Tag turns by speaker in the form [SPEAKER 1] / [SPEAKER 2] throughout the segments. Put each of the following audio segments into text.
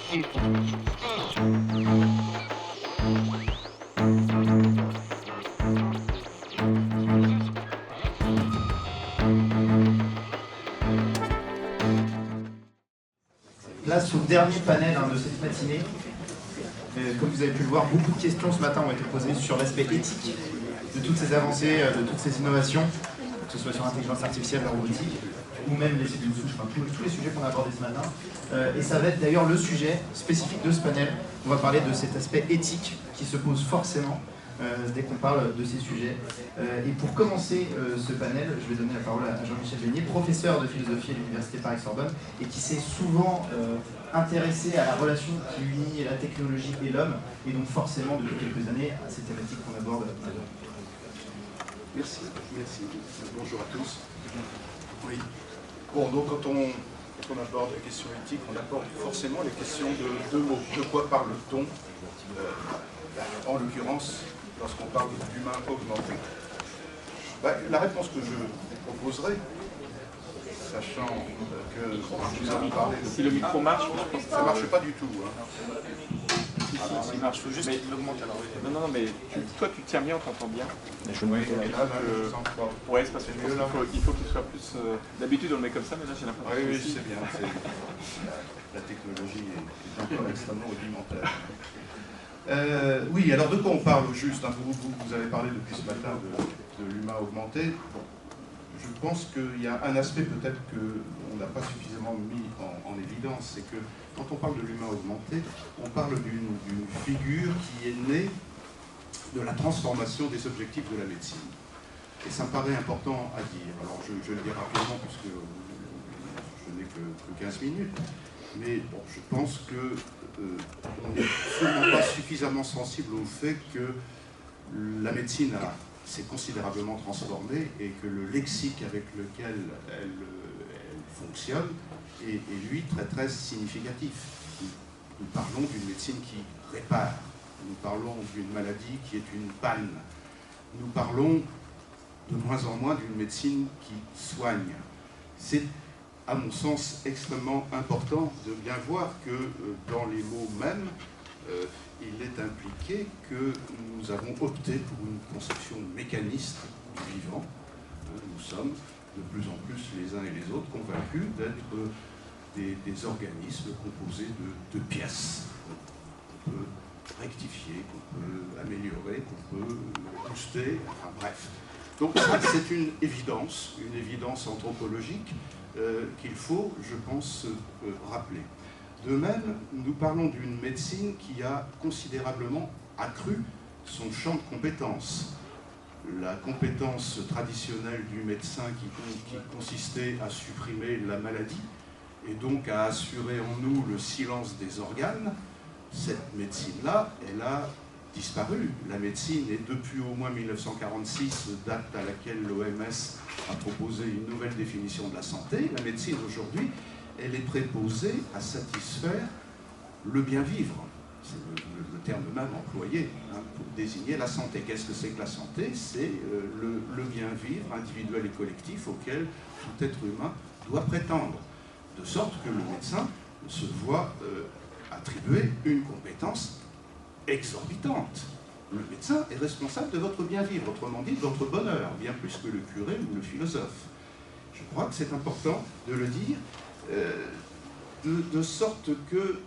[SPEAKER 1] Place au dernier panel de cette matinée. Comme vous avez pu le voir, beaucoup de questions ce matin ont été posées sur l'aspect éthique de toutes ces avancées, de toutes ces innovations, que ce soit sur l'intelligence artificielle, la robotique, ou même les cellules souches, enfin, tous les sujets qu'on a abordés ce matin. Et ça va être d'ailleurs le sujet spécifique de ce panel. On va parler de cet aspect éthique qui se pose forcément dès qu'on parle de ces sujets. Et pour commencer ce panel, je vais donner la parole à Jean-Michel Beignet, professeur de philosophie à l'Université Paris-Sorbonne, et qui s'est souvent intéressé à la relation qui unit la technologie et l'homme, et donc forcément depuis quelques années à ces thématiques qu'on aborde maintenant.
[SPEAKER 2] Merci. Bonjour à tous. Oui. Bon, donc quand on aborde les questions éthiques, on aborde forcément les questions de deux mots. De quoi parle-t-on en l'occurrence, lorsqu'on parle d'humain augmenté? La réponse que je vous proposerai, sachant que nous avons parlé de...
[SPEAKER 3] Si le micro marche, je pense que
[SPEAKER 2] ça ne marche pas du tout.
[SPEAKER 3] il marche, faut juste qu'il augmente alors. Non, mais toi tu tiens bien, on t'entend bien.
[SPEAKER 2] Oui, je sens pas.
[SPEAKER 3] Ouais, c'est parce que je pense qu'il faut qu'il soit plus... D'habitude on le met comme ça, mais là j'ai l'impression
[SPEAKER 2] Oui, c'est bien. La technologie est encore extrêmement rudimentaire. Oui, alors de quoi on parle au juste? Vous avez parlé depuis ce matin de l'humain augmenté. Bon, je pense qu'il y a un aspect peut-être qu'on n'a pas suffisamment mis en évidence, c'est que quand on parle de l'humain augmenté, on parle d'une figure qui est née de la transformation des objectifs de la médecine. Et ça me paraît important à dire. Alors je le dis rapidement puisque je n'ai que 15 minutes, mais bon, je pense que on n'est sûrement pas suffisamment sensible au fait que la médecine s'est considérablement transformée et que le lexique avec lequel elle fonctionne est lui très significatif. Nous parlons d'une médecine qui répare, nous parlons d'une maladie qui est une panne, nous parlons de moins en moins d'une médecine qui soigne. C'est à mon sens extrêmement important de bien voir que dans les mots mêmes, il est impliqué que nous avons opté pour une conception mécaniste du vivant. Nous sommes de plus en plus les uns et les autres convaincus d'être des organismes composés de pièces qu'on peut rectifier, qu'on peut améliorer, qu'on peut booster, enfin bref. Donc ça, c'est une évidence anthropologique qu'il faut, je pense, rappeler. De même, nous parlons d'une médecine qui a considérablement accru son champ de compétences. La compétence traditionnelle du médecin qui consistait à supprimer la maladie et donc à assurer en nous le silence des organes, cette médecine-là, elle a disparu. La médecine est depuis au moins 1946, date à laquelle l'OMS a proposé une nouvelle définition de la santé. La médecine aujourd'hui, elle est préposée à satisfaire le bien-vivre. C'est le terme même employé pour désigner la santé. Qu'est-ce que c'est que la santé? C'est le bien-vivre individuel et collectif auquel tout être humain doit prétendre. De sorte que le médecin se voit attribuer une compétence exorbitante. Le médecin est responsable de votre bien-vivre, autrement dit de votre bonheur, bien plus que le curé ou le philosophe. Je crois que c'est important de le dire, de sorte que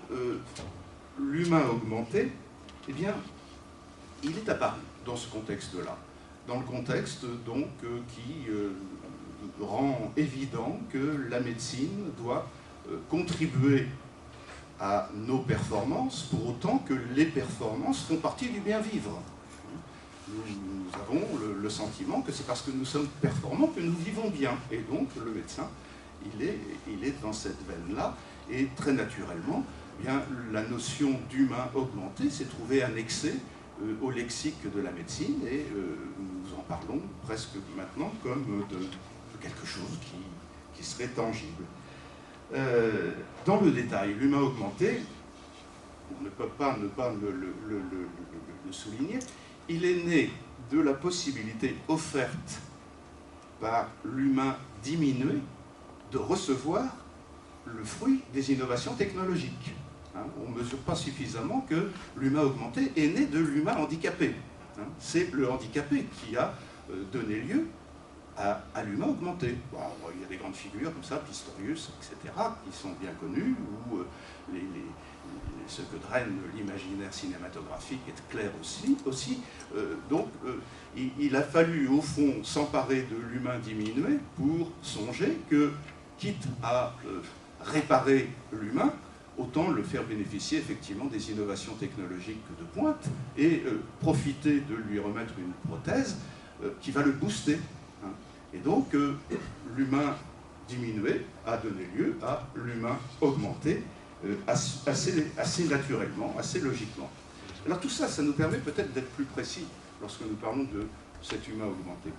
[SPEAKER 2] l'humain augmenté, eh bien, il est apparu dans ce contexte-là, dans le contexte donc qui rend évident que la médecine doit contribuer à nos performances, pour autant que les performances font partie du bien-vivre. Nous avons le sentiment que c'est parce que nous sommes performants que nous vivons bien. Et donc le médecin, il est dans cette veine-là. Et très naturellement, eh bien, la notion d'humain augmenté s'est trouvée annexée au lexique de la médecine. Et nous en parlons presque maintenant comme de quelque chose qui serait tangible. Dans le détail, l'humain augmenté, on ne peut pas ne pas le souligner, il est né de la possibilité offerte par l'humain diminué de recevoir le fruit des innovations technologiques. Hein. On ne mesure pas suffisamment que l'humain augmenté est né de l'humain handicapé. Hein. C'est le handicapé qui a donné lieu à l'humain augmenté. Bon, il y a des grandes figures comme ça, Pistorius, etc., qui sont bien connus, ou ce que draine l'imaginaire cinématographique est clair aussi. Donc, il a fallu, au fond, s'emparer de l'humain diminué pour songer que, quitte à réparer l'humain, autant le faire bénéficier effectivement des innovations technologiques de pointe et profiter de lui remettre une prothèse qui va le booster. Hein. Et donc, l'humain diminué a donné lieu à l'humain augmenté assez naturellement, assez logiquement. Alors tout ça, ça nous permet peut-être d'être plus précis lorsque nous parlons de cet humain augmenté.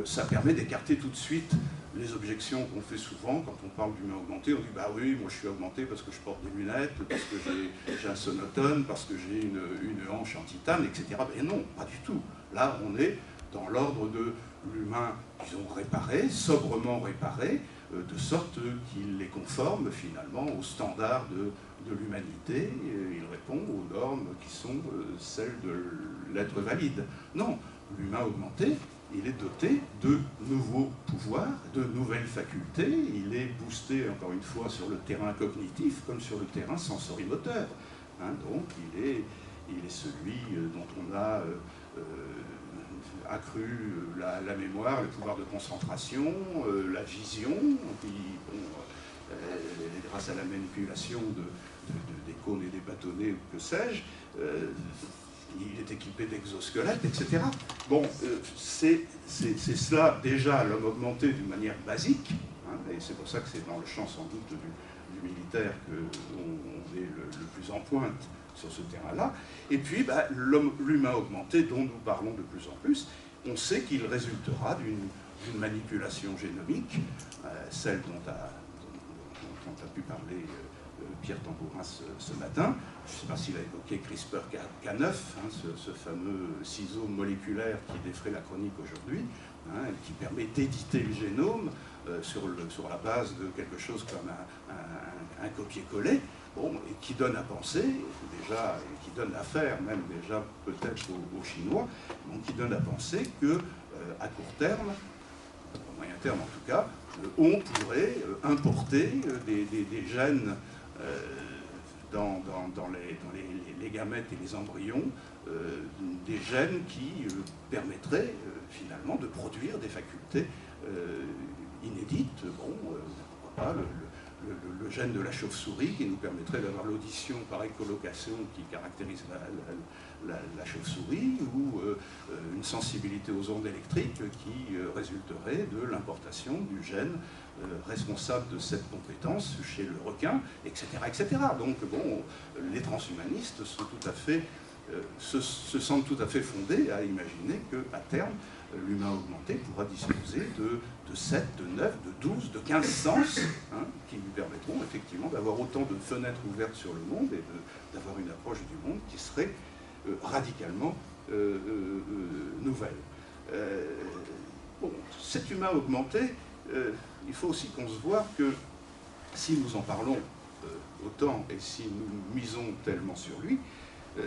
[SPEAKER 2] Ça permet d'écarter tout de suite les objections qu'on fait souvent quand on parle d'humain augmenté. On dit, bah oui, moi je suis augmenté parce que je porte des lunettes, parce que j'ai un sonotone, parce que j'ai une hanche en titane, etc. Mais non, pas du tout. Là, on est dans l'ordre de l'humain, disons, réparé, sobrement réparé, de sorte qu'il est conforme finalement aux standards de l'humanité. Il répond aux normes qui sont celles de l'être valide. Non, l'humain augmenté, il est doté de nouveaux pouvoirs, de nouvelles facultés. Il est boosté, encore une fois, sur le terrain cognitif comme sur le terrain sensorimoteur. Hein, donc, il est celui dont on a accru la mémoire, le pouvoir de concentration, la vision, puis, bon, grâce à la manipulation des cônes et des bâtonnets, que sais-je, il est équipé d'exosquelettes, etc. Bon, c'est cela déjà l'homme augmenté d'une manière basique, hein, et c'est pour ça que c'est dans le champ sans doute du militaire qu'on est le plus en pointe sur ce terrain-là. Et puis, bah, l'humain augmenté dont nous parlons de plus en plus, on sait qu'il résultera d'une manipulation génomique, celle dont a pu parler Pierre Tambourin ce matin. Je ne sais pas s'il a évoqué CRISPR-Cas9, hein, ce fameux ciseau moléculaire qui défraie la chronique aujourd'hui, hein, et qui permet d'éditer le génome sur la base de quelque chose comme un copier-coller. Bon, et qui donne à penser, déjà, et qui donne à faire, même déjà peut-être aux Chinois, donc qui donne à penser que à court terme, au moyen terme en tout cas, on pourrait importer des gènes dans les gamètes et les embryons, des gènes qui permettraient finalement de produire des facultés inédites. Bon, pourquoi pas le gène de la chauve-souris qui nous permettrait d'avoir l'audition par écholocation qui caractérise la chauve-souris, ou une sensibilité aux ondes électriques qui résulterait de l'importation du gène responsable de cette compétence chez le requin, etc. etc. Donc bon, les transhumanistes sont tout à fait, se sentent tout à fait fondés à imaginer qu'à terme, l'humain augmenté pourra disposer de 7, de 9, de 12, de 15 sens, hein, qui lui permettront effectivement d'avoir autant de fenêtres ouvertes sur le monde et d'avoir une approche du monde qui serait radicalement nouvelle. Bon, cet humain augmenté, il faut aussi qu'on se voit que si nous en parlons autant et si nous misons tellement sur lui,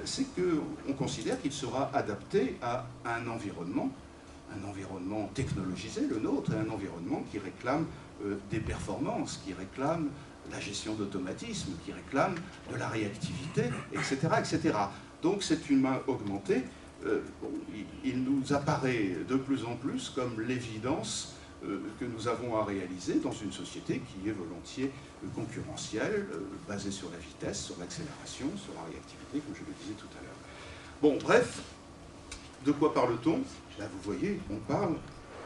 [SPEAKER 2] c'est qu'on considère qu'il sera adapté à un environnement technologisé, le nôtre, et un environnement qui réclame des performances, qui réclame la gestion d'automatisme, qui réclame de la réactivité, etc. etc. Donc cet humain augmenté, bon, il nous apparaît de plus en plus comme l'évidence que nous avons à réaliser dans une société qui est volontiers concurrentielle, basée sur la vitesse, sur l'accélération, sur la réactivité, comme je le disais tout à l'heure. Bon, bref, de quoi parle-t-on? Là, vous voyez, on parle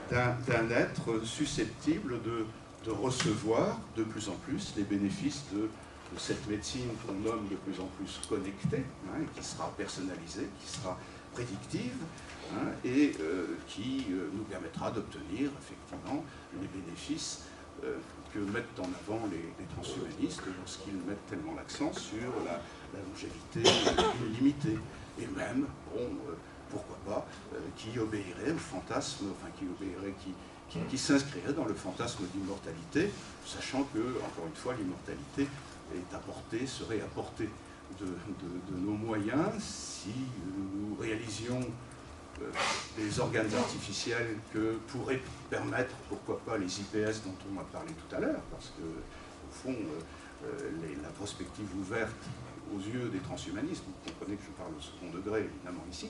[SPEAKER 2] d'un être susceptible de recevoir de plus en plus les bénéfices de cette médecine qu'on nomme de plus en plus connectée, hein, qui sera personnalisée, qui sera prédictive, hein, et qui nous permettra d'obtenir effectivement les bénéfices que mettent en avant les transhumanistes lorsqu'ils mettent tellement l'accent sur la longévité illimitée. Et même, bon, pourquoi pas, qui obéirait au fantasme, enfin qui s'inscrirait dans le fantasme d'immortalité, sachant que, encore une fois, l'immortalité serait à portée de nos moyens si nous réalisions des organes artificiels que pourraient permettre, pourquoi pas, les IPS dont on m'a parlé tout à l'heure, parce que, au fond, la prospective ouverte aux yeux des transhumanistes, vous comprenez que je parle au second degré, évidemment, ici,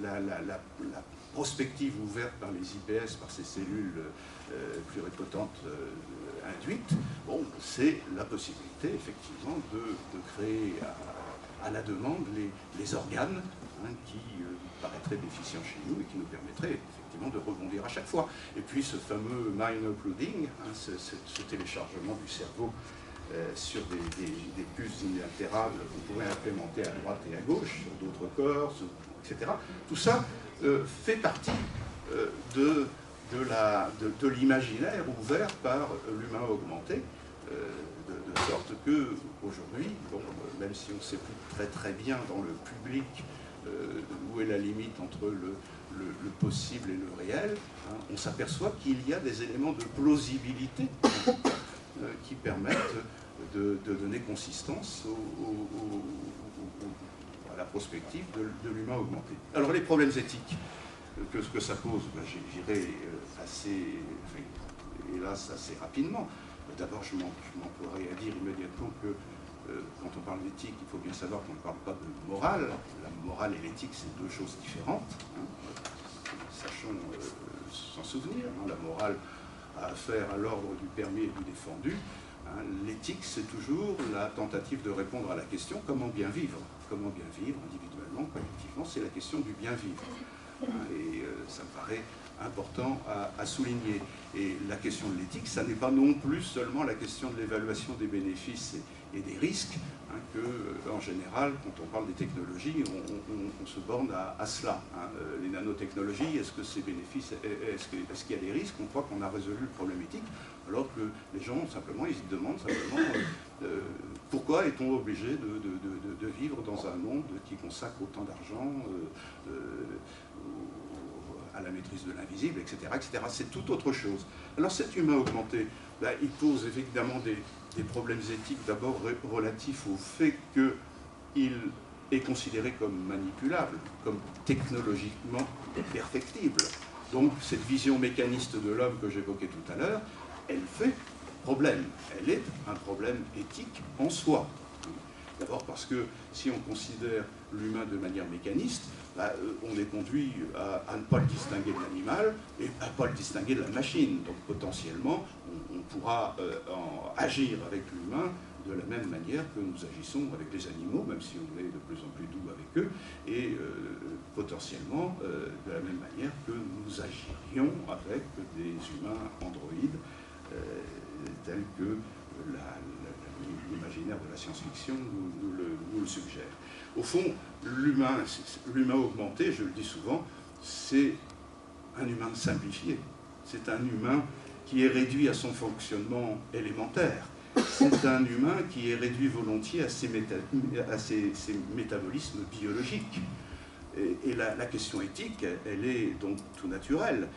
[SPEAKER 2] la prospective ouverte par les IPS, par ces cellules pluripotentes induites, bon, c'est la possibilité, effectivement, de créer à la demande les organes qui paraîtraient déficients chez nous et qui nous permettraient effectivement de rebondir à chaque fois. Et puis ce fameux mind uploading, ce téléchargement du cerveau sur des puces ininaltérables qu'on pourrait implémenter à droite et à gauche, sur d'autres corps, etc. Tout ça fait partie de l'imaginaire ouvert par l'humain augmenté, de sorte que aujourd'hui, bon, même si on ne sait plus très bien dans le public où est la limite entre le possible et le réel, hein, on s'aperçoit qu'il y a des éléments de plausibilité qui permettent de donner consistance à la prospective de l'humain augmenté. Alors les problèmes éthiques que ça pose, ben, j'irai hélas assez rapidement. D'abord, je m'emploierai à dire immédiatement que quand on parle d'éthique, il faut bien savoir qu'on ne parle pas de morale. La morale et l'éthique, c'est deux choses différentes. Hein. Sachons s'en souvenir. Hein. La morale a affaire à l'ordre du permis et du défendu. Hein. L'éthique, c'est toujours la tentative de répondre à la question comment bien vivre. Comment bien vivre, individuellement, collectivement, c'est la question du bien vivre. Hein. Et ça me paraît important à souligner. Et la question de l'éthique, ça n'est pas non plus seulement la question de l'évaluation des bénéfices et des risques, hein, que, en général, quand on parle des technologies, on se borne à cela. Hein. Les nanotechnologies, est-ce que ces bénéfices, est-ce qu'il y a des risques? On croit qu'on a résolu le problème éthique, alors que les gens, simplement, ils se demandent simplement pourquoi est-on obligé de vivre dans un monde qui consacre autant d'argent à la maîtrise de l'invisible, etc., etc. C'est tout autre chose. Alors cet humain augmenté, ben, il pose évidemment des problèmes éthiques, d'abord relatifs au fait qu'il est considéré comme manipulable, comme technologiquement perfectible. Donc cette vision mécaniste de l'homme que j'évoquais tout à l'heure, elle fait problème. Elle est un problème éthique en soi. D'abord parce que si on considère l'humain de manière mécaniste, bah, on est conduit à ne pas le distinguer de l'animal et à ne pas le distinguer de la machine. Donc potentiellement, on pourra agir avec l'humain de la même manière que nous agissons avec les animaux, même si on est de plus en plus doux avec eux, et potentiellement de la même manière que nous agirions avec des humains androïdes, tels que l'imaginaire de la science-fiction nous le suggère. Au fond, l'humain augmenté, je le dis souvent, c'est un humain simplifié. C'est un humain qui est réduit à son fonctionnement élémentaire. C'est un humain qui est réduit volontiers à ses métabolismes biologiques. Et la question éthique, elle est donc tout naturelle.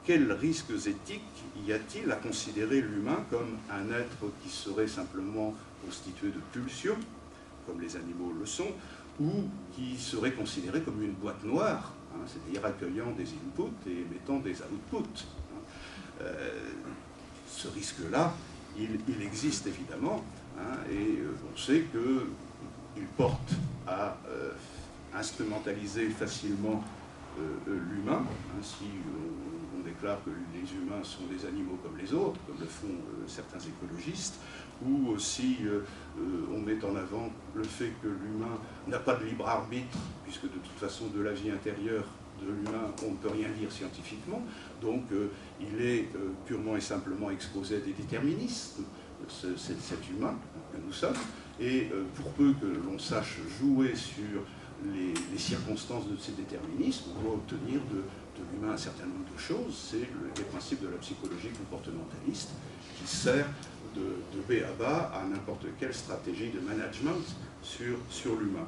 [SPEAKER 2] Quels risques éthiques y a-t-il à considérer l'humain comme un être qui serait simplement constitué de pulsions, comme les animaux le sont, ou qui serait considéré comme une boîte noire, hein, c'est-à-dire accueillant des inputs et émettant des outputs. Ce risque-là, il existe évidemment, hein, et on sait qu'il porte à instrumentaliser facilement l'humain, hein, si on déclare que les humains sont des animaux comme les autres, comme le font certains écologistes, ou si on met en avant le fait que l'humain n'a pas de libre arbitre, puisque de toute façon de la vie intérieure de l'humain on ne peut rien dire scientifiquement, donc il est purement et simplement exposé à des déterminismes, cet humain que nous sommes, et pour peu que l'on sache jouer sur les circonstances de ces déterminismes, on doit obtenir de l'humain un certain nombre de choses. C'est les principes de la psychologie comportementaliste qui sert de B à bas à n'importe quelle stratégie de management sur l'humain.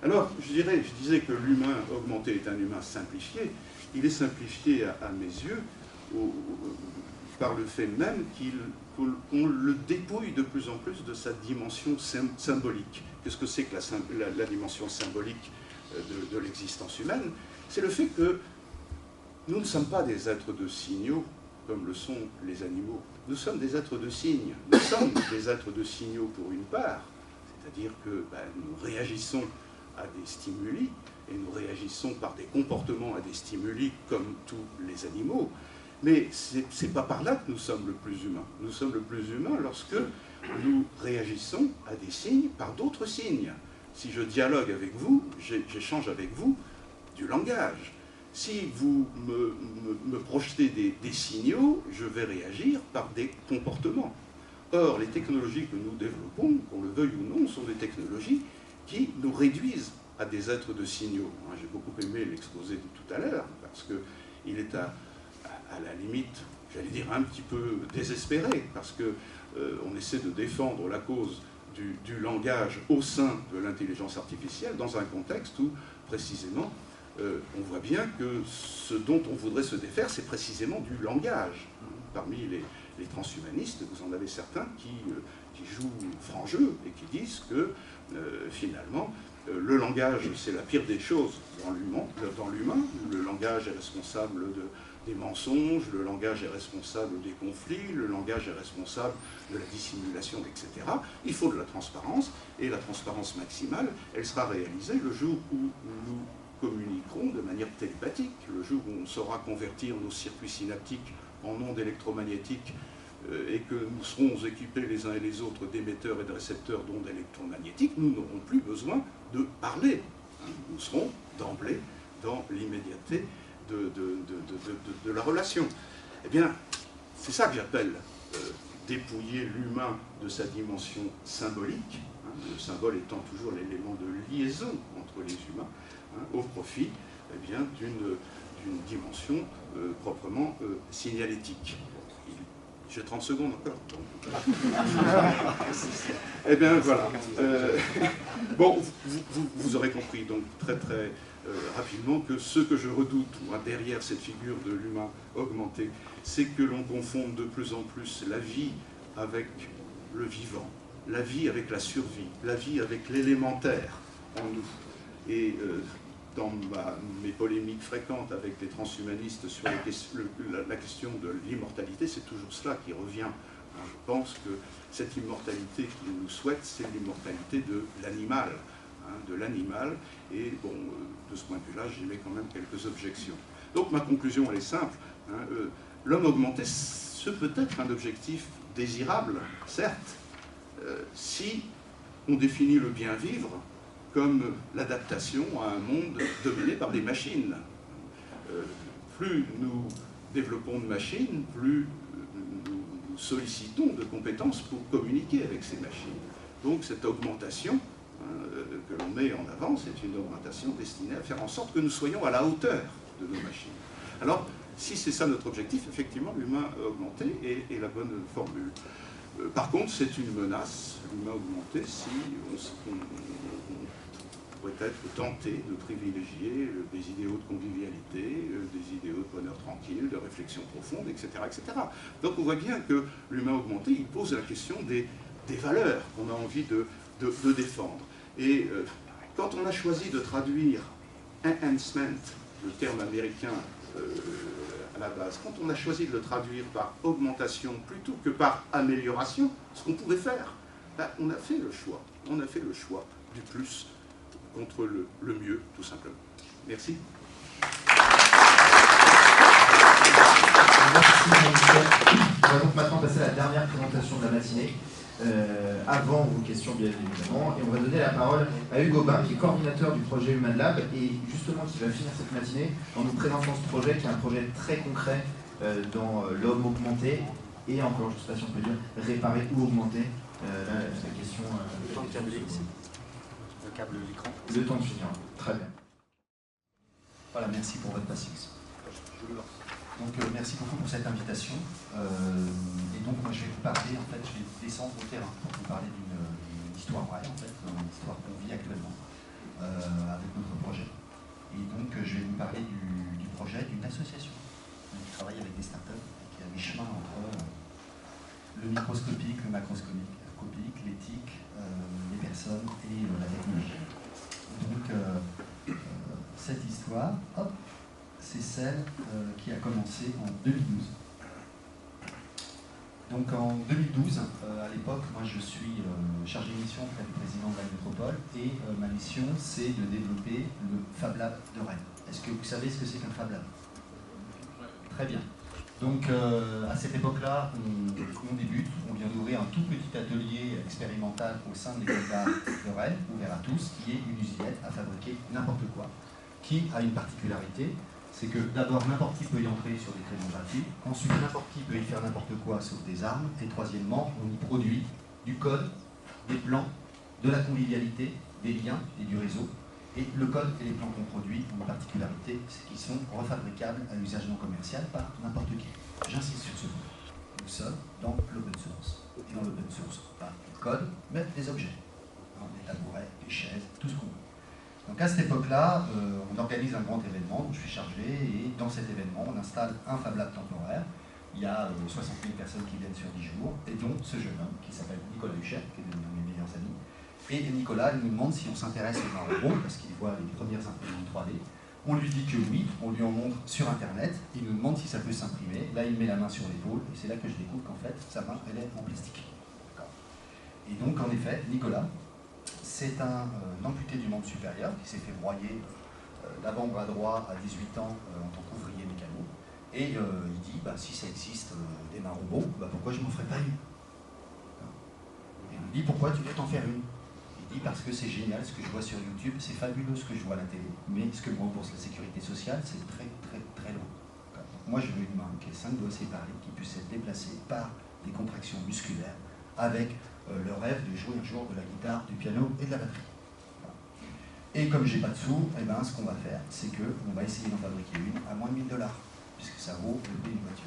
[SPEAKER 2] Alors, je disais que l'humain augmenté est un humain simplifié. Il est simplifié à mes yeux par le fait même qu'on le dépouille de plus en plus de sa dimension symbolique. Qu'est-ce que c'est que la dimension symbolique de l'existence humaine? C'est le fait que nous ne sommes pas des êtres de signaux comme le sont les animaux. Nous sommes des êtres de signes. Nous sommes des êtres de signaux pour une part, c'est-à-dire que nous réagissons à des stimuli, et nous réagissons par des comportements à des stimuli comme tous les animaux, mais ce n'est pas par là que nous sommes le plus humains. Nous sommes le plus humains lorsque nous réagissons à des signes par d'autres signes. Si je dialogue avec vous, j'échange avec vous du langage. Si vous me projetez des signaux, je vais réagir par des comportements. Or, les technologies que nous développons, qu'on le veuille ou non, sont des technologies qui nous réduisent à des êtres de signaux. J'ai beaucoup aimé l'exposé de tout à l'heure, parce qu'il est à la limite, j'allais dire, un petit peu désespéré, parce qu'on essaie de défendre la cause du langage au sein de l'intelligence artificielle, dans un contexte où, précisément, on voit bien que ce dont on voudrait se défaire, c'est précisément du langage. Parmi les transhumanistes, vous en avez certains qui jouent franc jeu et qui disent que, finalement, le langage, c'est la pire des choses dans l'humain. Le langage est responsable des mensonges, le langage est responsable des conflits, le langage est responsable de la dissimulation, etc. Il faut de la transparence, et la transparence maximale, elle sera réalisée le jour où nous communiquerons de manière télépathique, le jour où on saura convertir nos circuits synaptiques en ondes électromagnétiques et que nous serons équipés les uns et les autres d'émetteurs et de récepteurs d'ondes électromagnétiques, nous n'aurons plus besoin de parler. Nous serons d'emblée dans l'immédiateté de la relation. Eh bien, c'est ça que j'appelle dépouiller l'humain de sa dimension symbolique, le symbole étant toujours l'élément de liaison entre les humains, au profit d'une dimension proprement signalétique. J'ai 30 secondes encore. Eh bien, voilà. Bon, vous aurez compris, donc, très rapidement, que ce que je redoute, moi, derrière cette figure de l'humain augmenté, c'est que l'on confonde de plus en plus la vie avec le vivant, la vie avec la survie, la vie avec l'élémentaire en nous. Et dans mes polémiques fréquentes avec les transhumanistes sur la question de l'immortalité, c'est toujours cela qui revient. Je pense que cette immortalité qu'ils nous souhaitent, c'est l'immortalité de l'animal. Et bon, de ce point de vue-là, j'y mets quand même quelques objections. Donc ma conclusion, elle est simple. L'homme augmenté, ce peut être un objectif désirable, certes, si on définit le bien vivre comme l'adaptation à un monde dominé par des machines. Plus nous développons de machines, plus nous sollicitons de compétences pour communiquer avec ces machines. Donc cette augmentation que l'on met en avant, c'est une augmentation destinée à faire en sorte que nous soyons à la hauteur de nos machines. Alors, si c'est ça notre objectif, effectivement, l'humain augmenté est la bonne formule. Par contre, c'est une menace, l'humain augmenté, si on pourrait être tenté de privilégier des idéaux de convivialité, des idéaux de bonheur tranquille, de réflexion profonde, etc., etc. Donc on voit bien que l'humain augmenté, il pose la question des valeurs qu'on a envie de défendre. Et quand on a choisi de traduire enhancement, le terme américain à la base, quand on a choisi de le traduire par augmentation plutôt que par amélioration, ce qu'on pouvait faire, on a fait le choix. On a fait le choix du plus contre le mieux, tout simplement. Merci.
[SPEAKER 1] Merci Michel. On va donc maintenant passer à la dernière présentation de la matinée. Avant vos questions, bien évidemment, et on va donner la parole à Hugo Bain, qui est coordinateur du projet Human Lab, et justement qui va finir cette matinée en nous présentant ce projet, qui est un projet très concret dans l'homme augmenté, et encore, je ne sais pas si on peut dire, réparer ou augmenter. La question...
[SPEAKER 4] le temps de câbler ici. Le câble de l'écran.
[SPEAKER 1] Le temps de finir, très bien.
[SPEAKER 4] Voilà, merci pour votre patience. Donc merci beaucoup pour cette invitation. Et donc moi je vais vous parler, en fait, je vais descendre au terrain pour vous parler d'une histoire vraie, en fait, une histoire qu'on vit actuellement avec notre projet. Et donc je vais vous parler du projet d'une association qui travaille avec des startups et qui a à mi-chemin entre le microscopique, le macroscopique, l'éthique, les personnes et la technologie. Donc, cette histoire, hop, c'est celle qui a commencé en 2012. Donc en 2012, à l'époque, moi je suis chargé de mission auprès du président de la métropole et ma mission c'est de développer le Fab Lab de Rennes. Est-ce que vous savez ce que c'est qu'un Fab Lab? Très bien. Donc à cette époque-là, on débute, on vient d'ouvrir un tout petit atelier expérimental au sein de l'école d'art de Rennes, ouvert à tous, qui est une usinette à fabriquer n'importe quoi, qui a une particularité, c'est que d'abord n'importe qui peut y entrer sur des crayons gratuits, ensuite n'importe qui peut y faire n'importe quoi sauf des armes, et troisièmement, on y produit du code, des plans, de la convivialité, des liens et du réseau. Et le code et les plans qu'on produit ont une particularité, c'est qu'ils sont refabricables à usage non commercial par n'importe qui. J'insiste sur ce point. Nous sommes dans l'open source. Et dans l'open source, pas le code, mais des objets. Des tabourets, des chaises, tout ce qu'on veut. Donc à cette époque-là, on organise un grand événement dont je suis chargé, et dans cet événement, on installe un Fab Lab temporaire. Il y a 60 000 personnes qui viennent sur 10 jours, et dont ce jeune homme qui s'appelle Nicolas Huchet, qui est devenu un de mes meilleurs amis. Et Nicolas il nous demande si on s'intéresse au robot, parce qu'il voit les premières imprimantes 3D. On lui dit que oui, on lui en montre sur Internet, il nous demande si ça peut s'imprimer. Là, il met la main sur l'épaule, et c'est là que je découvre qu'en fait, sa main, elle est en plastique. Et donc, en effet, Nicolas, c'est un amputé du membre supérieur qui s'est fait broyer l'avant-bras droit à 18 ans en tant qu'ouvrier mécano. Et il dit, si ça existe des mains robots, pourquoi je ne m'en ferais pas une? Et on lui dit, pourquoi tu veux t'en faire une? Il dit, parce que c'est génial ce que je vois sur YouTube, c'est fabuleux ce que je vois à la télé, mais ce que me rembourse la sécurité sociale, c'est très très très loin. Donc moi je veux une main qui ait 5 doigts séparés, qui puisse être déplacée par des contractions musculaires, avec le rêve de jouer un jour de la guitare, du piano et de la batterie. Et comme j'ai pas de sous, ce qu'on va faire, c'est qu'on va essayer d'en fabriquer une à moins de 1000 $, puisque ça vaut le prix d'une voiture.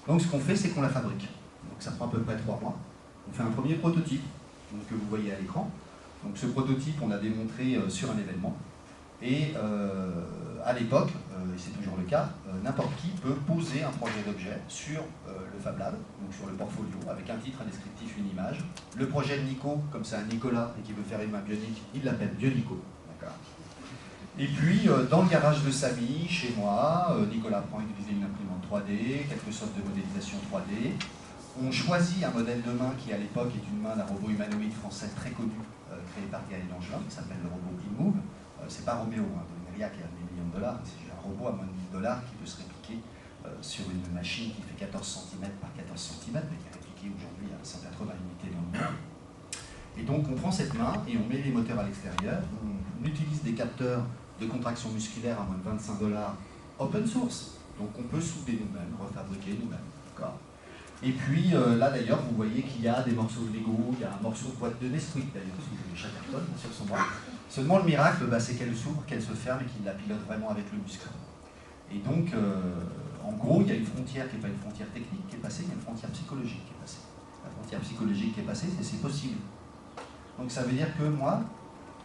[SPEAKER 4] Donc ce qu'on fait, c'est qu'on la fabrique. Donc ça prend à peu près 3 mois. On fait un premier prototype, que vous voyez à l'écran. Donc ce prototype, on l'a démontré sur un événement. Et à l'époque, et c'est toujours le cas, n'importe qui peut poser un projet d'objet sur le Fab Lab, donc sur le portfolio, avec un titre, un descriptif, une image. Le projet de Nico, comme c'est un Nicolas et qui veut faire une main bionique, il l'appelle Bionico. Et puis, dans le garage de Samy, chez moi, Nicolas apprend à utiliser une imprimante 3D, quelques sortes de modélisation 3D. On choisit un modèle de main qui, à l'époque, est une main d'un robot humanoïde français très connu, créé par Gaël Dangelin, qui s'appelle le robot InMove. C'est pas Roméo, de Meria qui a des millions de dollars, c'est un robot à moins de 1000 $ qui peut se répliquer sur une machine qui fait 14 cm par 14 cm, mais qui est répliquée aujourd'hui à 180 unités dans le monde. Et donc, on prend cette main et on met les moteurs à l'extérieur. On utilise des capteurs de contraction musculaire à moins de 25 $ open source. Donc, on peut souder nous-mêmes, refabriquer nous-mêmes. Et puis là d'ailleurs, vous voyez qu'il y a des morceaux de Lego, il y a un morceau de boîte de Nesquik d'ailleurs, parce que vous avez chaque carton sur son bras. Seulement le miracle, c'est qu'elle s'ouvre, qu'elle se ferme et qu'il la pilote vraiment avec le muscle. Et donc, en gros, il y a une frontière qui n'est pas une frontière technique qui est passée, il y a une frontière psychologique qui est passée. La frontière psychologique qui est passée, c'est possible. Donc ça veut dire que moi,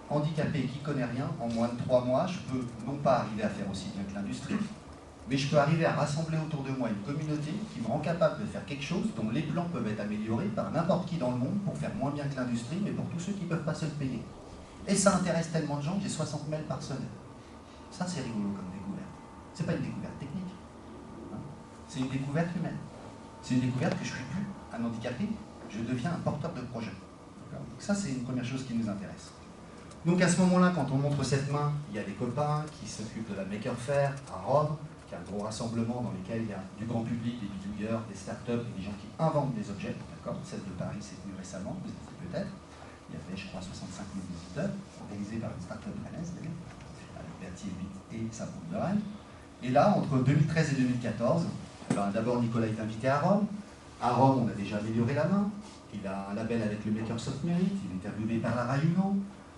[SPEAKER 4] handicapé qui ne connais rien, en moins de 3 mois, je peux non pas arriver à faire aussi bien que l'industrie, mais je peux arriver à rassembler autour de moi une communauté qui me rend capable de faire quelque chose dont les plans peuvent être améliorés par n'importe qui dans le monde pour faire moins bien que l'industrie, mais pour tous ceux qui ne peuvent pas se le payer. Et ça intéresse tellement de gens que j'ai 60 mails par semaine. Ça, c'est rigolo comme découverte. C'est pas une découverte technique. C'est une découverte humaine. C'est une découverte que je ne suis plus un handicapé, je deviens un porteur de projet. Donc ça, c'est une première chose qui nous intéresse. Donc à ce moment-là, quand on montre cette main, il y a des copains qui s'occupent de la Maker Faire à Rome, qui est un gros rassemblement dans lequel il y a du grand public, des bidouilleurs, des startups et des gens qui inventent des objets. Celle de Paris s'est tenue récemment, vous étiez peut-être. Il y avait, je crois, 65 000 visiteurs, organisés par une startup rennaise, avec Berthier 8 et sa bande de Rennes. Et là, entre 2013 et 2014, d'abord Nicolas est invité à Rome. À Rome, on a déjà amélioré la main. Il a un label avec le Maker Soft Merit, il est interviewé par la Rayuno.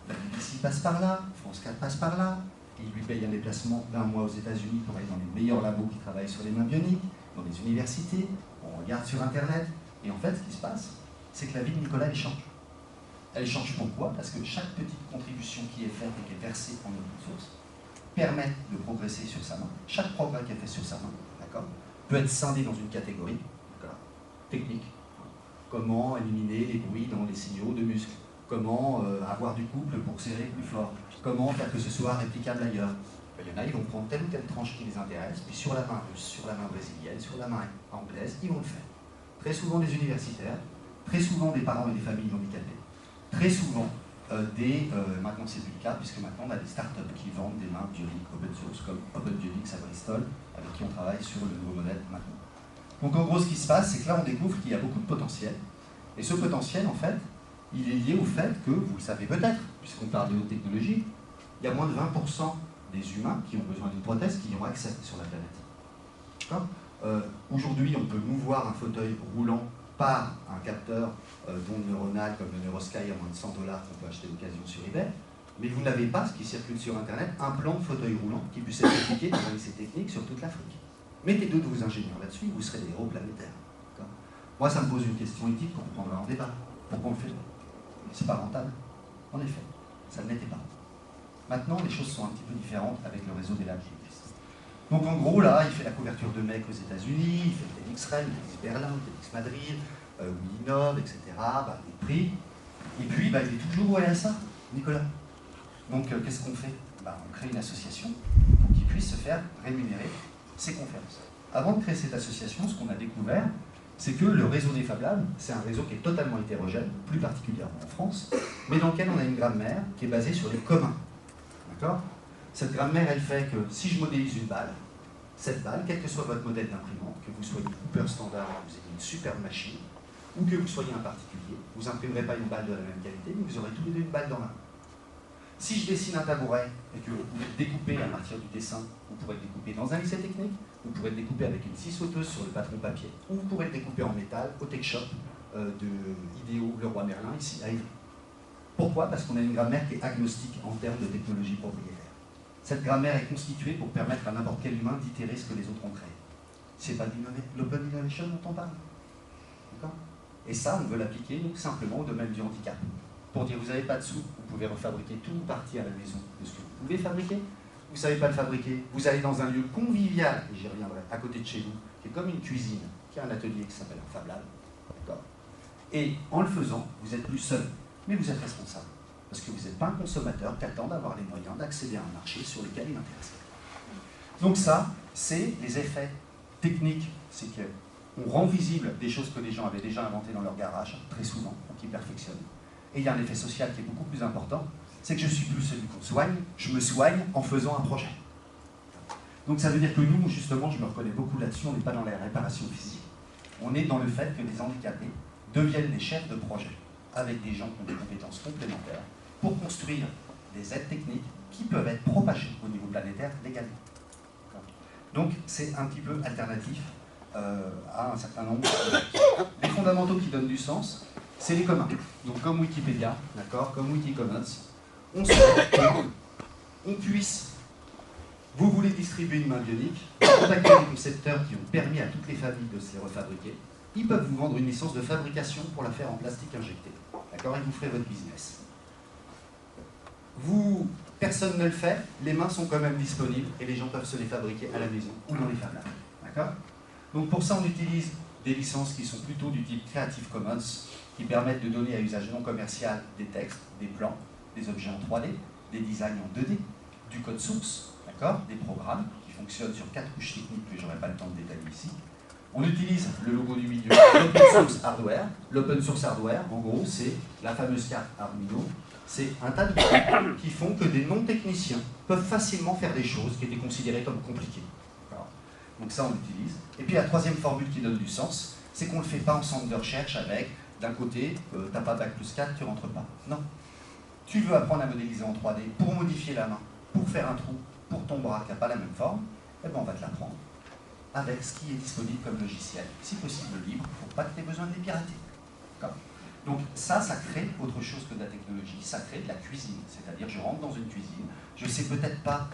[SPEAKER 4] La BBC passe par là, France 4 passe par là. Il lui paye un déplacement d'1 mois aux États-Unis pour aller dans les meilleurs labos qui travaillent sur les mains bioniques, dans les universités. On regarde sur Internet. Et en fait, ce qui se passe, c'est que la vie de Nicolas, elle change. Elle change pourquoi? Parce que chaque petite contribution qui est faite et qui est versée en open source permet de progresser sur sa main. Chaque progrès qui est fait sur sa main, peut être scindé dans une catégorie, technique. Comment éliminer les bruits dans les signaux de muscles, comment avoir du couple pour serrer plus fort, comment faire que ce soit réplicable ailleurs. Il y en a, ils vont prendre telle ou telle tranche qui les intéresse, puis sur la main russe, sur la main brésilienne, sur la main anglaise, ils vont le faire. Très souvent des universitaires, très souvent des parents et des familles handicapées, très souvent maintenant c'est plus le cas, puisque maintenant on a des startups qui vendent des mains bioniques open source, comme Open Bionics à Bristol, avec qui on travaille sur le nouveau modèle maintenant. Donc en gros, ce qui se passe, c'est que là, on découvre qu'il y a beaucoup de potentiel. Et ce potentiel, en fait, il est lié au fait que, vous le savez peut-être, puisqu'on parle de haute technologie, il y a moins de 20% des humains qui ont besoin d'une prothèse qui y ont accès sur la planète. Aujourd'hui, on peut mouvoir un fauteuil roulant par un capteur d'ondes neuronales comme le Neurosky à moins de 100 $ qu'on peut acheter d'occasion sur eBay, mais vous n'avez pas, ce qui circule sur Internet, un plan de fauteuil roulant qui puisse être appliqué dans un lycée technique sur toute l'Afrique. Mettez deux de vos ingénieurs là-dessus, vous serez des héros planétaires. Moi, ça me pose une question éthique qu'on prendra en débat. Pourquoi on le fait? C'est pas rentable. En effet, ça ne l'était pas. Maintenant, les choses sont un petit peu différentes avec le réseau des labs qui existent. Donc en gros, là, il fait la couverture de mecs aux États-Unis, il fait le TEDx Rennes, le TEDx Berlin, le TEDx Madrid, où il innove, etc., des prix. Et puis, il est toujours au LSA, Nicolas. Donc, qu'est-ce qu'on fait? On crée une association pour qu'il puisse se faire rémunérer ces conférences. Avant de créer cette association, ce qu'on a découvert, c'est que le réseau des Fab Labs, c'est un réseau qui est totalement hétérogène, plus particulièrement en France, mais dans lequel on a une grammaire qui est basée sur les communs. D'accord? Cette grammaire, elle fait que si je modélise une balle, cette balle, quel que soit votre modèle d'imprimante, que vous soyez Cooper standard, que vous ayez une superbe machine, ou que vous soyez un particulier, vous n'imprimerez pas une balle de la même qualité, mais vous aurez tous les deux une balle dans la main. Si je dessine un tabouret et que vous le découpez à partir du dessin, vous pourrez le découper dans un lycée technique, vous pourrez le découper avec une scie sauteuse sur le patron papier, ou vous pourrez le découper en métal au Tech Shop de Idéo Leroy Merlin, ici à Ivry. Pourquoi? Parce qu'on a une grammaire qui est agnostique en termes de technologie propriétaire. Cette grammaire est constituée pour permettre à n'importe quel humain d'itérer ce que les autres ont créé. C'est pas l'open innovation dont on parle. D'accord? Et ça, on veut l'appliquer donc simplement au domaine du handicap. Pour dire, vous n'avez pas de sous, vous pouvez refabriquer tout ou partie à la maison de ce que vous pouvez fabriquer. Vous ne savez pas le fabriquer, vous allez dans un lieu convivial, et j'y reviendrai, à côté de chez vous, qui est comme une cuisine, qui a un atelier qui s'appelle un Fab Lab. D'accord? Et en le faisant, vous n'êtes plus seul, mais vous êtes responsable. Parce que vous n'êtes pas un consommateur qui attend d'avoir les moyens d'accéder à un marché sur lequel il est intéressé. Donc ça, c'est les effets techniques, c'est qu'on rend visible des choses que les gens avaient déjà inventées dans leur garage, très souvent, ou qui perfectionnent. Et il y a un effet social qui est beaucoup plus important, c'est que je ne suis plus celui qu'on soigne, je me soigne en faisant un projet. Donc ça veut dire que nous, justement, je me reconnais beaucoup là-dessus, on n'est pas dans la réparation physique, on est dans le fait que les handicapés deviennent des chefs de projet, avec des gens qui ont des compétences complémentaires, pour construire des aides techniques qui peuvent être propagées au niveau planétaire légalement. Donc c'est un petit peu alternatif à un certain nombre de... Les fondamentaux qui donnent du sens, c'est les communs. Donc comme Wikipédia, d'accord, comme Wikicommons, on souhaite qu'on puisse, vous voulez distribuer une main bionique, contactez les concepteurs qui ont permis à toutes les familles de se les refabriquer, ils peuvent vous vendre une licence de fabrication pour la faire en plastique injecté. D'accord, et vous ferez votre business. Personne ne le fait, les mains sont quand même disponibles et les gens peuvent se les fabriquer à la maison ou dans les Fab Labs. D'accord? Donc pour ça, on utilise des licences qui sont plutôt du type Creative Commons, qui permettent de donner à usage non commercial des textes, des plans, des objets en 3D, des designs en 2D, du code source, d'accord, des programmes qui fonctionnent sur 4 couches techniques que je n'aurai pas le temps de détailler ici. On utilise le logo du milieu, l'open source hardware. L'open source hardware, en gros, c'est la fameuse carte Arduino. C'est un tas de trucs qui font que des non-techniciens peuvent facilement faire des choses qui étaient considérées comme compliquées. Donc ça, on l'utilise. Et puis la troisième formule qui donne du sens, c'est qu'on ne le fait pas en centre de recherche avec, d'un côté, t'as pas bac plus 4, tu rentres pas. Non. Tu veux apprendre à modéliser en 3D pour modifier la main, pour faire un trou, pour ton bras qui n'a pas la même forme, eh ben on va te l'apprendre avec ce qui est disponible comme logiciel, si possible libre, pour pas que tu aies besoin de les pirater. Donc ça crée autre chose que de la technologie, ça crée de la cuisine. C'est-à-dire, je rentre dans une cuisine, je ne sais peut-être pas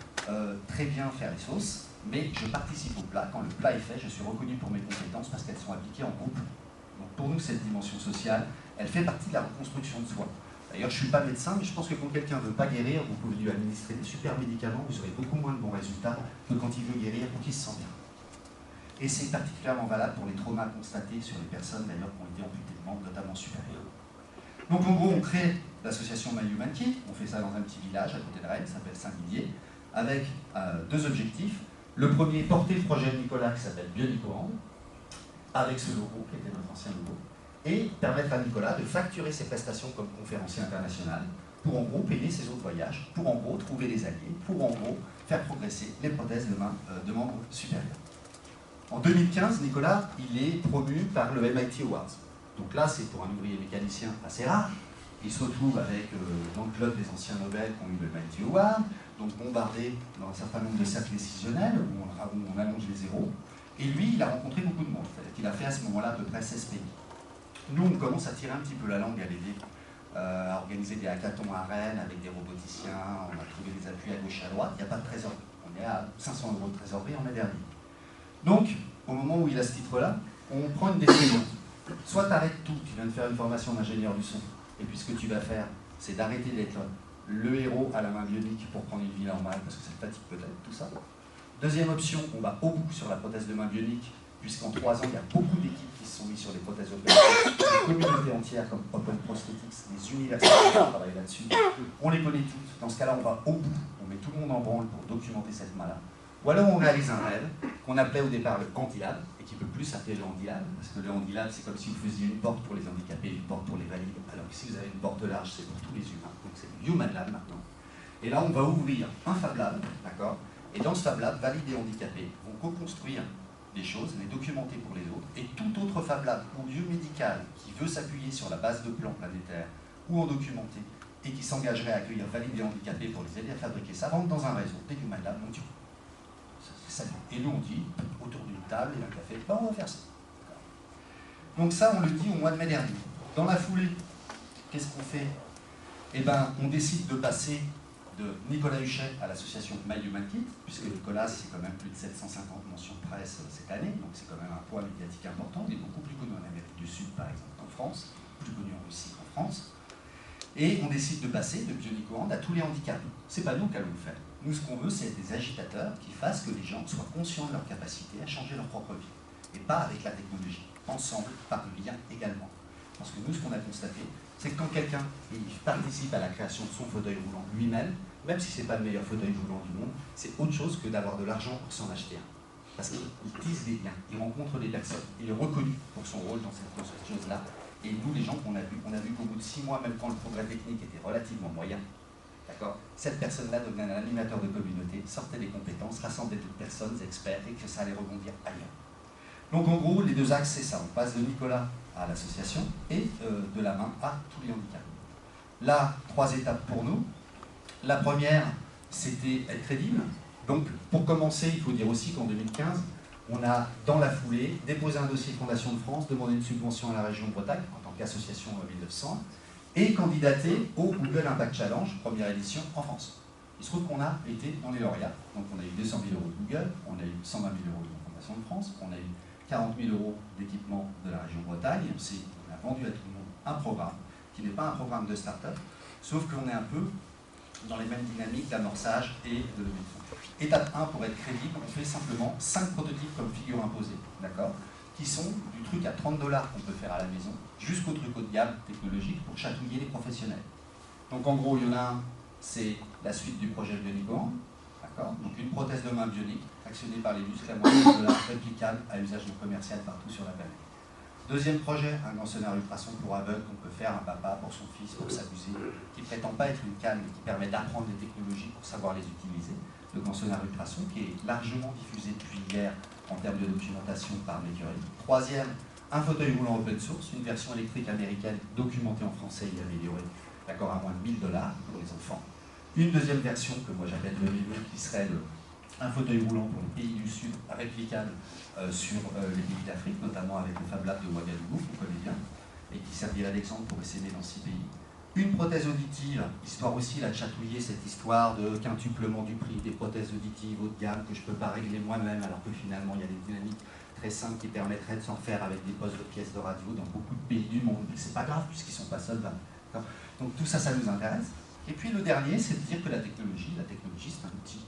[SPEAKER 4] très bien faire les sauces, mais je participe au plat. Quand le plat est fait, je suis reconnu pour mes compétences parce qu'elles sont appliquées en groupe. Donc pour nous, cette dimension sociale, elle fait partie de la reconstruction de soi. D'ailleurs, je ne suis pas médecin, mais je pense que quand quelqu'un ne veut pas guérir, vous pouvez lui administrer des super médicaments, vous aurez beaucoup moins de bons résultats que quand il veut guérir ou qu'il se sent bien. Et c'est particulièrement valable pour les traumas constatés sur les personnes d'ailleurs qui ont été amputées de membres, notamment supérieurs. Donc en gros, on crée l'association My Human Kit, on fait ça dans un petit village à côté de Rennes, ça s'appelle Saint-Didier, avec deux objectifs. Le premier, porter le projet de Nicolas qui s'appelle Bionico, avec ce logo qui était notre ancien logo, et permettre à Nicolas de facturer ses prestations comme conférencier international pour en gros payer ses autres voyages, pour en gros trouver des alliés, pour en gros faire progresser les prothèses de membres supérieurs. En 2015, Nicolas, il est promu par le MIT Awards. Donc là, c'est pour un ouvrier mécanicien assez rare. Il se retrouve avec dans le club des anciens Nobel qui ont eu le MIT Award, donc bombardé dans un certain nombre de cercles décisionnels où on allonge les zéros. Et lui, il a rencontré beaucoup de monde. Il a fait à ce moment-là à peu près 16 pays. Nous, on commence à tirer un petit peu la langue à l'aider, à organiser des hackathons à Rennes avec des roboticiens, on a trouvé des appuis à gauche et à droite, il n'y a pas de trésorerie. On est à 500 € de trésorerie en mai dernier. Donc, au moment où il a ce titre-là, on prend une décision. Soit tu arrêtes tout, tu viens de faire une formation d'ingénieur du son, et puis ce que tu vas faire, c'est d'arrêter d'être le héros à la main bionique pour prendre une vie normale, parce que ça te fatigue peut-être, tout ça. Deuxième option, on va au bout sur la prothèse de main bionique, puisqu'en 3 ans, il y a beaucoup d'équipes qui se sont mises sur les prothèses opératives, des communautés entières comme Open Prosthetics, des universités qui travaillent là-dessus. On les connaît toutes. Dans ce cas-là, on va au bout, on met tout le monde en branle pour documenter cette main-là. Ou alors on réalise un rêve qu'on appelait au départ le Handilab, et qui ne peut plus s'appeler le Handilab, parce que le Handilab, c'est comme si vous faisiez une porte pour les handicapés, une porte pour les valides, alors que si vous avez une porte large, c'est pour tous les humains. Donc c'est le Human Lab maintenant. Et là, on va ouvrir un Fab Lab, d'accord? Et dans ce Fab Lab, valides et handicapés vont co-construire des choses, les documenter pour les autres, et tout autre Fab Lab ou lieu médical qui veut s'appuyer sur la base de plans planétaires ou en documenter, et qui s'engagerait à accueillir valides et handicapés pour les aider à fabriquer ça, rentre dans un réseau des Human Lab mondiaux. Et nous on dit, autour d'une table et d'un café, ben on va faire ça. Donc ça on le dit au mois de mai dernier. Dans la foulée, qu'est-ce qu'on fait? Eh ben on décide de passer de Nicolas Huchet à l'association My Human Kit, puisque Nicolas c'est quand même plus de 750 mentions presse cette année, donc c'est quand même un poids médiatique important. Il est beaucoup plus connu en Amérique du Sud par exemple qu'en France, plus connu en Russie qu'en France. Et on décide de passer de Bionico Hand à tous les handicaps. C'est pas nous qui allons le faire. Nous, ce qu'on veut, c'est des agitateurs qui fassent que les gens soient conscients de leur capacité à changer leur propre vie. Et pas avec la technologie. Ensemble, par le lien également. Parce que nous, ce qu'on a constaté, c'est que quand quelqu'un participe à la création de son fauteuil roulant lui-même, même si ce n'est pas le meilleur fauteuil roulant du monde, c'est autre chose que d'avoir de l'argent pour s'en acheter un. Parce qu'il tisse des liens, il rencontre des personnes, il est reconnu pour son rôle dans cette chose-là. Et nous, les gens qu'on a vus qu'au bout de 6 mois, même quand le progrès technique était relativement moyen, d'accord, cette personne-là devenait un animateur de communauté, sortait des compétences, rassemblait d'autres personnes, experts, et que ça allait rebondir ailleurs. Donc en gros, les deux axes, c'est ça. On passe de Nicolas à l'association et de la main à tous les handicapés. Là, 3 étapes pour nous. La première, c'était être crédible. Donc pour commencer, il faut dire aussi qu'en 2015, on a, dans la foulée, déposé un dossier Fondation de France, demandé une subvention à la région Bretagne, en tant qu'association 1900, et candidaté au Google Impact Challenge, première édition, en France. Il se trouve qu'on a été dans les lauréats. Donc on a eu 200 000 € de Google, on a eu 120 000 € de la Fondation de France, on a eu 40 000 € d'équipement de la région Bretagne. On a vendu à tout le monde un programme, qui n'est pas un programme de start-up, sauf qu'on est un peu dans les mêmes dynamiques d'amorçage et de levée de fonds. Étape 1, pour être crédible, on fait simplement 5 prototypes comme figure imposée, d'accord, qui sont du truc à 30 $ qu'on peut faire à la maison, jusqu'au truc haut de gamme technologique pour chatouiller les professionnels. Donc en gros, il y en a un, c'est la suite du projet Bionico, d'accord, donc une prothèse de main bionique, actionnée par les muscles à moitié de $, réplicable à usage non commercial partout sur la planète. Deuxième projet, un gansonar ultrason pour aveugle qu'on peut faire un papa pour son fils, pour s'amuser, qui ne prétend pas être une canne, mais qui permet d'apprendre les technologies pour savoir les utiliser. Le gansonar ultrason qui est largement diffusé depuis hier en termes de documentation par Mercury. Troisième, un fauteuil roulant open source, une version électrique américaine documentée en français et améliorée, d'accord, à moins de $1000 pour les enfants. Une deuxième version que moi j'appelle le milieu, qui serait un fauteuil roulant pour les pays du Sud, réplicable sur les pays d'Afrique, notamment avec le Fab Lab de Ouagadougou, qu'on connaît bien, et qui servira d'exemple pour essayer dans 6 pays. Une prothèse auditive, histoire aussi là, de chatouiller cette histoire de quintuplement du prix des prothèses auditives haut de gamme que je ne peux pas régler moi-même, alors que finalement il y a des dynamiques très simples qui permettraient de s'en faire avec des postes de pièces de radio dans beaucoup de pays du monde. Mais c'est pas grave puisqu'ils ne sont pas solvables. Donc tout ça, ça nous intéresse. Et puis le dernier, c'est de dire que la technologie c'est un outil.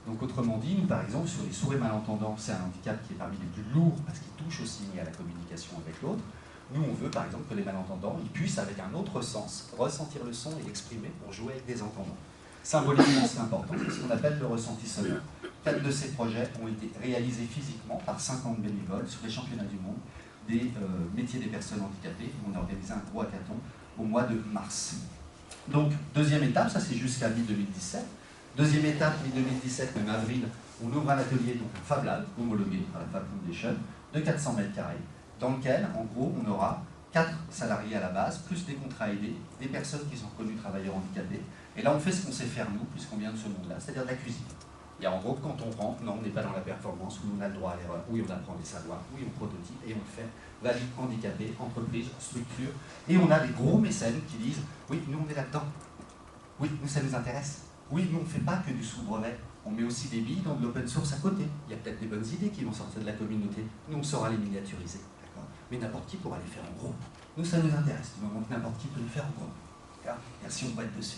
[SPEAKER 4] Donc autrement dit, nous par exemple, sur les sourds et malentendants, c'est un handicap qui est parmi les plus lourds parce qu'il touche aussi à la communication avec l'autre. Nous, on veut par exemple que les malentendants ils puissent, avec un autre sens, ressentir le son et l'exprimer pour jouer avec des entendants. Symboliquement, c'est important, c'est ce qu'on appelle le ressenti sonore. 4 de ces projets ont été réalisés physiquement par 50 bénévoles sur les championnats du monde des métiers des personnes handicapées. On a organisé un gros hackathon au mois de mars. Donc, deuxième étape, ça c'est jusqu'à mi-2017. Deuxième étape, mi-2017, même avril, on ouvre un atelier, donc un Fab Lab, homologué par la Fab Foundation, de 400 mètres carrés, dans lequel, en gros, on aura 4 salariés à la base, plus des contrats aidés, des personnes qui sont reconnues travailleurs handicapés. Et là, on fait ce qu'on sait faire, nous, puisqu'on vient de ce monde-là, c'est-à-dire de la cuisine. Il y a en gros, quand on rentre, non, on n'est pas dans la performance, où on a le droit à l'erreur, où on apprend des savoirs, où on prototype, et on le fait valide, handicapé, entreprise, structure. Et on a des gros mécènes qui disent, oui, nous, on est là-dedans. Oui, nous, ça nous intéresse. Oui, nous, on ne fait pas que du sous-brevet. On met aussi des billes dans de l'open source à côté. Il y a peut-être des bonnes idées qui vont sortir de la communauté. Nous, on saura les miniaturiser. Mais n'importe qui pourra les faire en gros. Nous, ça nous intéresse. Du moment que n'importe qui peut les faire en gros. Merci, on va être dessus.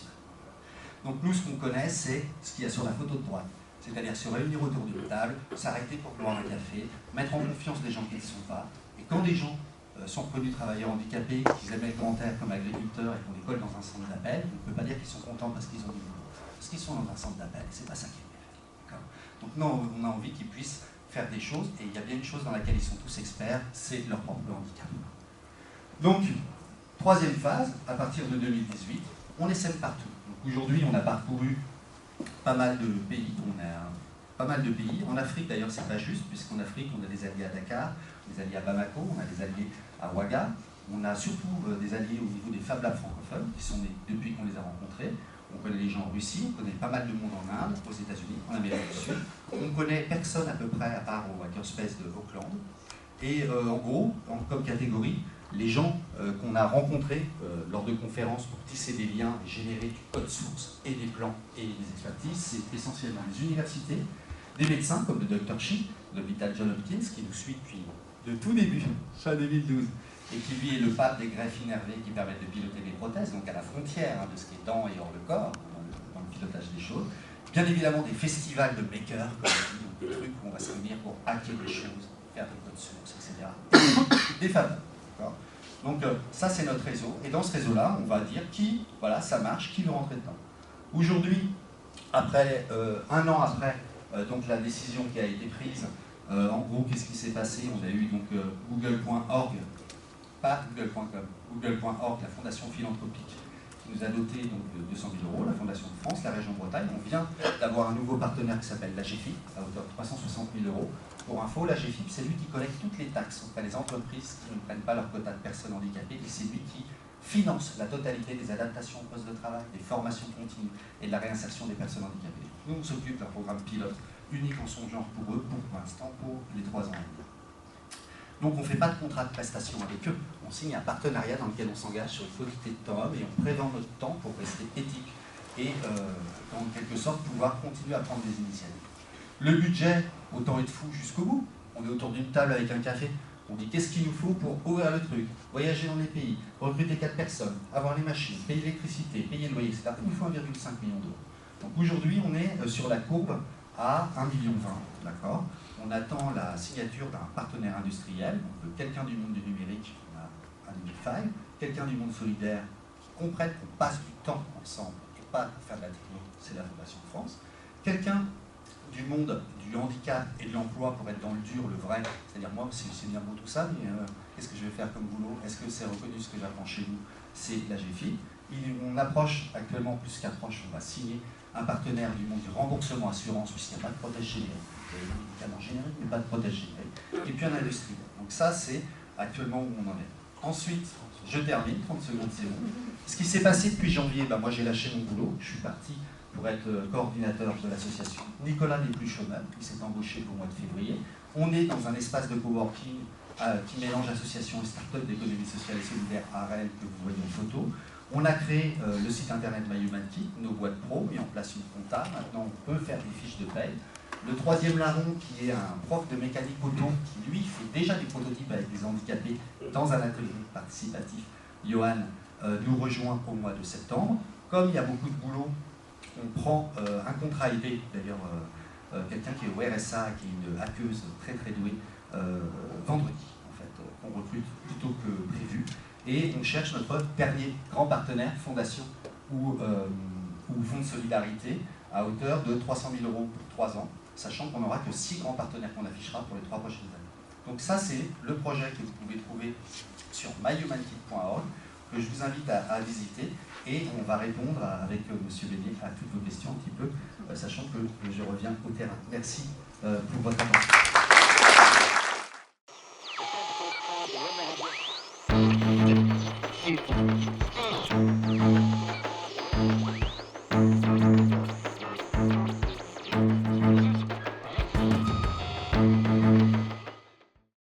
[SPEAKER 4] Donc nous, ce qu'on connaît, c'est ce qu'il y a sur la photo de droite. C'est-à-dire se réunir autour d'une table, s'arrêter pour boire un café, mettre en confiance des gens qui ne le sont pas. Et quand des gens sont reconnus travailleurs handicapés, qu'ils aiment le grand air comme agriculteurs et qu'on les colle dans un centre d'appel, on ne peut pas dire qu'ils sont contents parce qu'ils ont du boulot. Parce qu'ils sont dans un centre d'appel, c'est pas ça qui est bien. Donc nous, on a envie qu'ils puissent faire des choses, et il y a bien une chose dans laquelle ils sont tous experts, c'est leur propre handicap. Donc, troisième phase, à partir de 2018, on essaie partout. Aujourd'hui, on a parcouru pas mal de pays. En Afrique, d'ailleurs, c'est pas juste, puisqu'en Afrique, on a des alliés à Dakar, des alliés à Bamako, on a des alliés à Ouaga. On a surtout des alliés au niveau des Fab Labs francophones, qui sont nés depuis qu'on les a rencontrés. On connaît les gens en Russie, on connaît pas mal de monde en Inde, aux États-Unis, en Amérique du Sud. On connaît personne à peu près, à part au Hackerspace de Auckland. Et en gros, comme catégorie, les gens qu'on a rencontrés lors de conférences pour tisser des liens, générer du code source et des plans et des expertises, c'est essentiellement les universités, des médecins comme le Dr Shi, l'hôpital John Hopkins, qui nous suit depuis le tout début, fin 2012, et qui lui est le pape des greffes innervées qui permettent de piloter des prothèses, donc à la frontière de ce qui est dans et hors le corps, dans le pilotage des choses. Bien évidemment des festivals de makers, comme on dit, donc des trucs où on va se réunir pour hacker des choses, faire des codes sources, etc. Et des femmes. Donc ça c'est notre réseau, et dans ce réseau-là, on va dire qui, voilà, ça marche, qui veut rentrer dedans. Aujourd'hui, après, un an après donc la décision qui a été prise, en gros, qu'est-ce qui s'est passé? On a eu donc Google.org, pas Google.com, Google.org, la fondation philanthropique, qui nous a doté donc, de 200 000 €, la Fondation de France, la région Bretagne. On vient d'avoir un nouveau partenaire qui s'appelle l'AGFIP, à hauteur de 360 000 €. Pour info, l'AGFIP, c'est lui qui collecte toutes les taxes auprès des entreprises qui ne prennent pas leur quota de personnes handicapées, et c'est lui qui finance la totalité des adaptations au poste de travail, des formations continues et de la réinsertion des personnes handicapées. Nous, on s'occupe d'un programme pilote unique en son genre pour eux, pour l'instant, pour les 3 ans à venir. Donc on ne fait pas de contrat de prestation avec eux, on signe un partenariat dans lequel on s'engage sur une quantité de temps et on prévend notre temps pour rester éthique et en quelque sorte pouvoir continuer à prendre des initiatives. Le budget, autant être fou jusqu'au bout. On est autour d'une table avec un café, on dit qu'est-ce qu'il nous faut pour ouvrir le truc, voyager dans les pays, recruter 4 personnes, avoir les machines, payer l'électricité, payer le loyer, etc. Il nous faut 1,5 million d'euros. Donc aujourd'hui on est sur la courbe à 1,20 million, d'accord. On attend la signature d'un partenaire industriel, donc quelqu'un du monde du numérique, on a un Unify, quelqu'un du monde solidaire qui comprenne qu'on passe du temps ensemble et pas pour faire de la techno, c'est la Fondation de France, quelqu'un du monde du handicap et de l'emploi pour être dans le dur, le vrai, c'est-à-dire moi c'est bien beau tout ça, mais qu'est-ce que je vais faire comme boulot? Est-ce que c'est reconnu ce que j'apprends chez nous? C'est la GFI. On approche actuellement, plus qu'approche, on va signer un partenaire du monde du remboursement assurance, puisqu'il n'y a pas de protège générique. Il y a des médicaments génériques, mais pas de protège générique. Et puis un industriel. Donc ça, c'est actuellement où on en est. Ensuite, je termine, 30 secondes, c'est bon. Ce qui s'est passé depuis janvier, moi j'ai lâché mon boulot, je suis parti pour être coordinateur de l'association. Nicolas n'est plus chômeur, il s'est embauché au mois de février. On est dans un espace de coworking qui mélange associations et start-up d'économie sociale et solidaire AREL que vous voyez en photo. On a créé le site internet MyHumanKit, nos boîtes pro, mis en place une compta. Maintenant, on peut faire des fiches de paye. Le troisième larron, qui est un prof de mécanique auto, qui lui fait déjà des prototypes avec des handicapés dans un atelier participatif, Johan, nous rejoint au mois de septembre. Comme il y a beaucoup de boulot, on prend un contrat aidé, d'ailleurs quelqu'un qui est au RSA, qui est une hackeuse très très douée, vendredi, en fait, qu'on recrute plutôt que prévu. Et on cherche notre dernier grand partenaire, fondation ou fonds de solidarité, à hauteur de 300 000 € pour 3 ans, sachant qu'on n'aura que 6 grands partenaires qu'on affichera pour les 3 prochaines années. Donc ça, c'est le projet que vous pouvez trouver sur myhumankit.org, que je vous invite à visiter, et on va répondre avec M. Bélier à toutes vos questions un petit peu, sachant que je reviens au terrain. Merci pour votre attention.